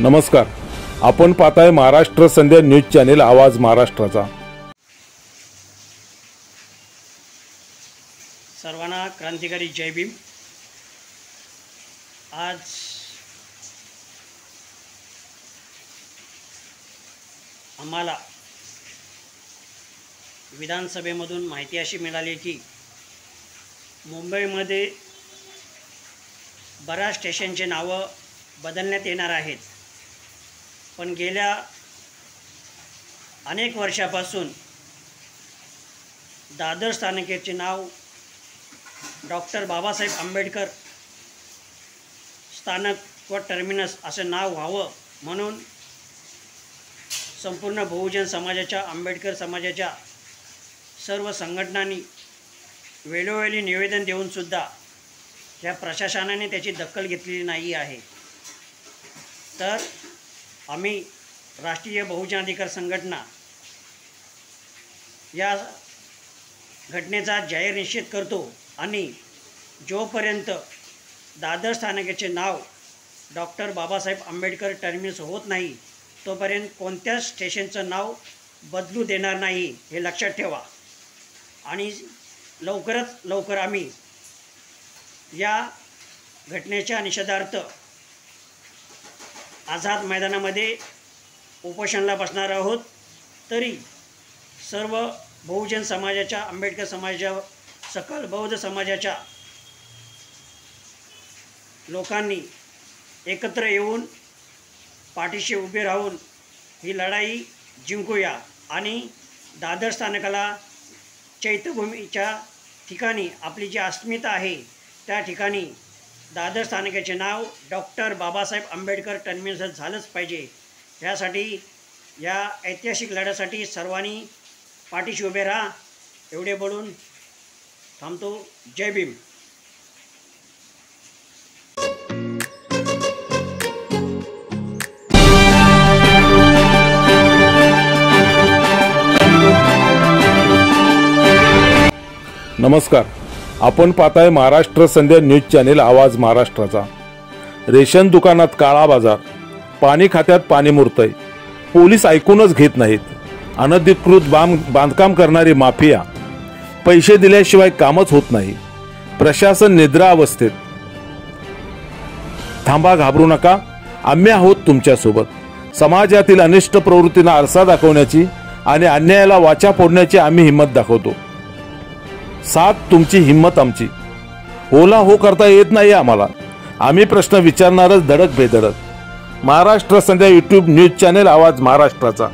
नमस्कार, आपण पाहताय महाराष्ट्र संध्या न्यूज चॅनेल आवाज महाराष्ट्राचा। सर्वांना क्रांतिकारी जय भीम। आज आम्हाला विधानसभेमधून माहिती अशी मिळाली की मुंबईमध्ये बऱ्याच स्टेशनचे नावं बदलण्यात येणार आहेत, पण गेल्या अनेक वर्षापासून दादर स्थानकाचे नाव डॉक्टर बाबासाहेब आंबेडकर स्थानक व टर्मिनस असे नाव व्हावं म्हणून संपूर्ण बहुजन समाजाच्या, आंबेडकर समाजाच्या सर्व संघटनांनी वेळोवेळी निवेदन देऊनसुद्धा या प्रशासनाने त्याची दखल घेतलेली नाही आहे। तर आम्ही राष्ट्रीय बहुजन अधिकार संघटना या घटनेचा जाहीर निषेध करतो आणि जोपर्यंत दादर स्थानकाचे नाव डॉक्टर बाबासाहेब आंबेडकर टर्मिनस होत नाही तोपर्यंत कोणत्याच स्टेशनचं नाव बदलू देणार नाही, हे लक्षात ठेवा। आणि लवकरात लवकर आम्ही या घटनेच्या निषेधार्थ आझाद मैदानामध्ये उपोषणाला बसणार आहोत। तरी सर्व बहुजन समाजाच्या, आंबेडकर समाजाच्या, सकल बौद्ध समाजाच्या लोकांनी एकत्र येऊन पाठीशी उभे राहून ही लढाई जिंकूया आणि दादर स्थानकाला चैत्यभूमीच्या ठिकाणी आपली जी अस्मिता आहे त्या ठिकाणी दादर स्थानकाचे नाव डॉक्टर बाबासाहेब आंबेडकर टर्मिनस झालंच पाहिजे। यासाठी, या ऐतिहासिक लढ्यासाठी सर्वांनी पाठीशी उभे राहा, एवढे बोलून थांबतो। जय भीम। नमस्कार, आपण पाहताय महाराष्ट्र संध्या न्यूज चॅनेल आवाज महाराष्ट्राचा। रेशन दुकानात काळा बाजार, पाणी खात्यात पाणी मुरतंय, पोलीस ऐकूनच घेत नाहीत, अनधिकृत बांधकाम करणारी माफिया, पैसे दिल्याशिवाय कामच होत नाही, प्रशासन निद्रा अवस्थेत। थांबा, घाबरू नका, आम्ही आहोत तुमच्यासोबत। समाजातील अनिष्ट प्रवृत्तींना आरसा दाखवण्याची आणि अन्यायाला वाचा फोडण्याची आम्ही हिंमत दाखवतो। साथ तुमची, हिंमत आमची। होला हो करता येत नाही आम्हाला, आम्ही प्रश्न विचारणारच धडक बेधडक। महाराष्ट्र संध्या यूट्यूब न्यूज चॅनेल आवाज महाराष्ट्राचा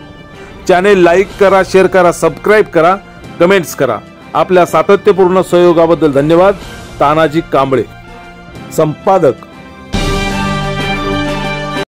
चॅनेल लाईक करा, शेअर करा, सबस्क्राईब करा, कमेंट्स करा। आपल्या सातत्यपूर्ण सहयोगाबद्दल धन्यवाद। तानाजी कांबळे, संपादक